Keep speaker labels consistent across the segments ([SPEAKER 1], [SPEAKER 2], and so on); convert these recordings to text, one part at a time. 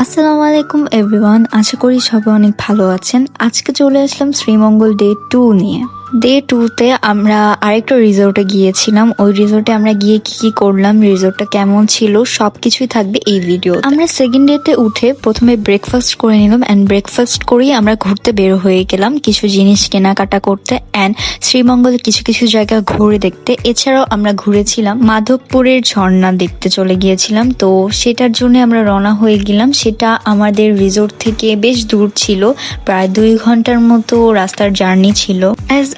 [SPEAKER 1] আসসালামু আলাইকুম এভরিওয়ান, আশা করি সবাই অনেক ভালো আছেন। আজকে চলে আসলাম শ্রীমঙ্গল ডে 2 নিয়ে। ডে 2-তে আমরা আরেকটা রিসোর্টে গিয়েছিলাম। ওই রিসোর্টে আমরা গিয়ে কি করলাম, রিসোর্টটা কেমন ছিল, সবকিছুই থাকবে এই ভিডিও। আমরা সেকেন্ড ডেতে উঠে প্রথমে ব্রেকফাস্ট করে নিলাম অ্যান্ড ব্রেকফাস্ট করেই আমরা ঘুরতে বের হয়ে গেলাম কিছু জিনিস কেনাকাটা করতে অ্যান্ড শ্রীমঙ্গলে কিছু কিছু জায়গা ঘুরে দেখতে। এছাড়াও আমরা ঘুরেছিলাম মাধবপুরের ঝর্ণা দেখতে চলে গিয়েছিলাম, তো সেটার জন্য আমরা রওনা হয়ে গেলাম। সেটা আমাদের রিসোর্ট থেকে বেশ দূর ছিল, প্রায় 2 ঘন্টার মতো রাস্তার জার্নি ছিল।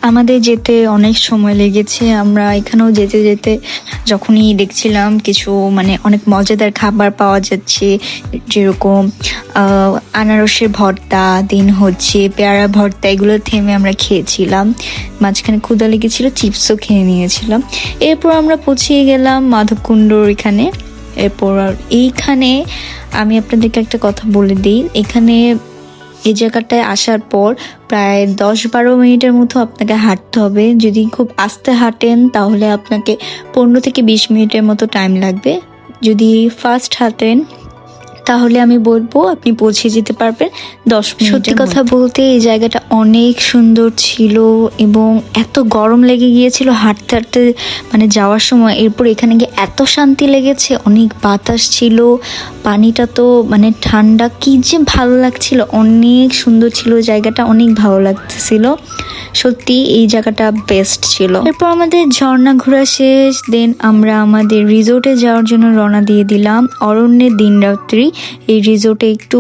[SPEAKER 1] আমাদের যেতে অনেক সময় লেগেছে। আমরা এখানেও যেতে যেতে যখনই দেখছিলাম কিছু অনেক মজাদার খাবার পাওয়া যাচ্ছে, যেরকম আনারসের ভর্তা, দিন হচ্ছে পেয়ারা ভর্তা, এগুলো থেমে আমরা খেয়েছিলাম। মাঝখানে ক্ষুধা লেগেছিল, চিপসও খেয়ে নিয়েছিলাম। এরপর আমরা পৌঁছে গেলাম মাধবকুণ্ডর এখানে। এরপর এইখানে আমি আপনাদেরকে একটা কথা বলে দিই, এখানে এই জায়গাটায় আসার পর প্রায় 10-12 মিনিটের মতো আপনাকে হাঁটতে হবে। যদি খুব আস্তে হাঁটেন তাহলে আপনাকে 15 থেকে 20 মিনিটের মতো টাইম লাগবে। যদি ফাস্ট হাঁটেন তাহলে আমি বলবো আপনি পৌঁছে যেতে পারবেন 10 মিনিট। সত্যি কথা বলতে এই জায়গাটা অনেক সুন্দর ছিল এবং এত গরম লেগে গিয়েছিল হাঁটতে হাঁটতে যাওয়ার সময়। এরপর এখানে গিয়ে এত শান্তি লেগেছে, অনেক বাতাস ছিল, পানিটা তো ঠান্ডা, কি যে ভালো লাগছিল, অনেক সুন্দর ছিল জায়গাটা, অনেক ভালো লাগতেছিল। সত্যি এই জায়গাটা বেস্ট ছিল। এরপর আমাদের ঝর্ণা ঘোরা শেষ, দেন আমরা আমাদের রিসোর্টে যাওয়ার জন্য রওনা দিয়ে দিলাম। অরণ্যের দিন রাত্রি, এই রিসোর্টে একটু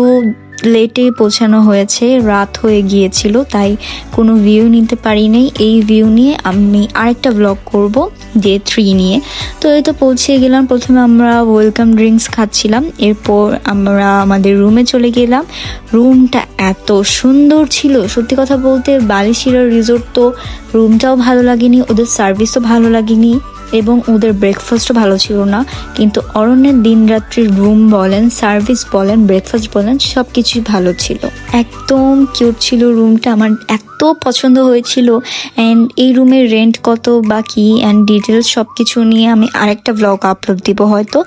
[SPEAKER 1] লেটে পৌঁছানো হয়েছে, রাত হয়ে গিয়েছিল, তাই কোনো ভিউ নিতে পারিনি। এই ভিউ নিয়ে আমি আরেকটা ব্লগ করব ডে 3 নিয়ে। তো এই তো পৌঁছে গেলাম। প্রথমে আমরা ওয়েলকাম ড্রিঙ্কস খাচ্ছিলাম, এরপর আমরা আমাদের রুমে চলে গেলাম। রুমটা এত সুন্দর ছিল, সত্যি কথা বলতে বালিশিরা রিসোর্ট তো রুমটাও ভালো লাগেনি, ওদের সার্ভিসও ভালো লাগেনি এবং ওদের ব্রেকফাস্টও ভালো ছিল না। কিন্তু অরণ্যের দিন রাত্রির রুম বলেন, সার্ভিস বলেন, ব্রেকফাস্ট বলেন, সব কিছুই ভালো ছিল। একদম কিউট ছিল রুমটা, আমার এত পছন্দ হয়েছিল। অ্যান্ড এই রুমের রেন্ট কত বা কি অ্যান্ড ডিটেলস সব কিছু নিয়ে আমি আরেকটা ব্লগ আপলোড দিব হয়তো।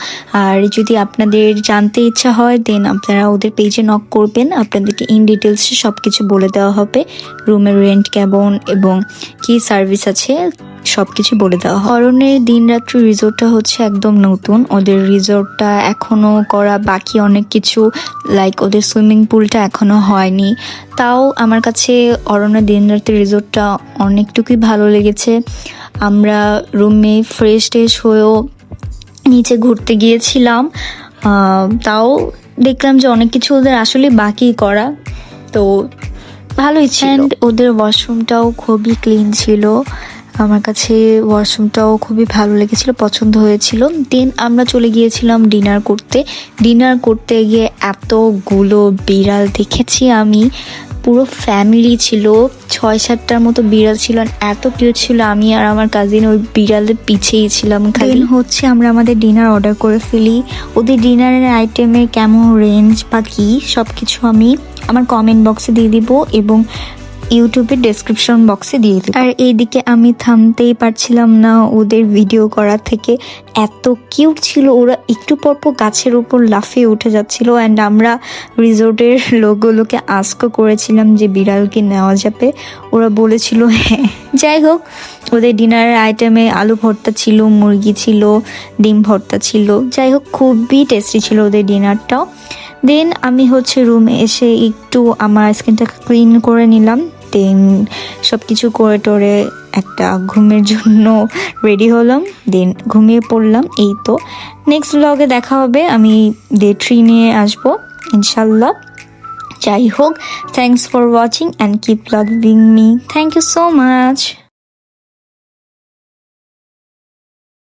[SPEAKER 1] আর যদি আপনাদের জানতে ইচ্ছা হয় দেন আপনারা ওদের পেজে নক করবেন, আপনাদেরকে ইন ডিটেলসে সব কিছু বলে দেওয়া হবে, রুমের রেন্ট কেমন এবং কি সার্ভিস আছে সবকিছু বলে দেওয়া হয়। অরণ্যের দিন রাত্রি রিসোর্টটা হচ্ছে একদম নতুন, ওদের রিসোর্টটা এখনো করা বাকি অনেক কিছু, লাইক ওদের সুইমিং পুলটা এখনো হয়নি। তাও আমার কাছে অরণ্যের দিন রাত্রি রিসোর্টটা অনেকটুকুই ভালো লেগেছে। আমরা রুমে ফ্রেশ ট্রেশ হয়েও নিচে ঘুরতে গিয়েছিলাম, তাও দেখলাম যে অনেক কিছু ওদের আসলে বাকি করা, তো ভালোই ছিল। ওদের ওয়াশরুমটাও খুবই ক্লিন ছিল, আমার কাছে ওয়াশরুমটাও খুবই ভালো লেগেছিল, পছন্দ হয়েছিল। দেন আমরা চলে গিয়েছিলাম ডিনার করতে। ডিনার করতে গিয়ে এতগুলো বিড়াল দেখেছি আমি, পুরো ফ্যামিলি ছিল, 6-7টার মতো বিড়াল ছিল, এত কিউট ছিল। আমি আর আমার কাজিন ওই বিড়ালের পিছেই ছিলাম। দেন হচ্ছে আমরা আমাদের ডিনার অর্ডার করে ফেলি। ওদের ডিনারের আইটেমের কেমন রেঞ্জ বা কি সব কিছু আমি আমার কমেন্ট বক্সে দিয়ে দিব এবং ইউটিউবের ডেসক্রিপশন বক্সে দিয়ে দিই। আর এইদিকে আমি থামতেই পারছিলাম না ওদের ভিডিও করা থেকে, এত কিউট ছিল। ওরা একটু পরপর গাছের উপর লাফিয়ে উঠে যাচ্ছিল অ্যান্ড আমরা রিসোর্টের লোকগুলোকে আস্কও করেছিলাম যে বিড়ালকে নেওয়া যাবে, ওরা বলেছিল হ্যাঁ। যাই হোক, ওদের ডিনারের আইটেমে আলু ভর্তা ছিল, মুরগি ছিল, ডিম ভর্তা ছিল, যাই হোক খুবই টেস্টি ছিল ওদের ডিনারটাও। দেন আমি হচ্ছে রুমে এসে একটু আমার স্কিনটা ক্লিন করে নিলাম, দেন সব কিছু করে টোরে একটা ঘুমের জন্য রেডি হলাম, দেন ঘুমিয়ে পড়লাম। এই তো নেক্সট ব্লগে দেখা হবে, আমি ডে 3 নিয়ে আসবো ইনশাল্লাহ। যাই হোক, thanks for watching and keep loving me. Thank you so much.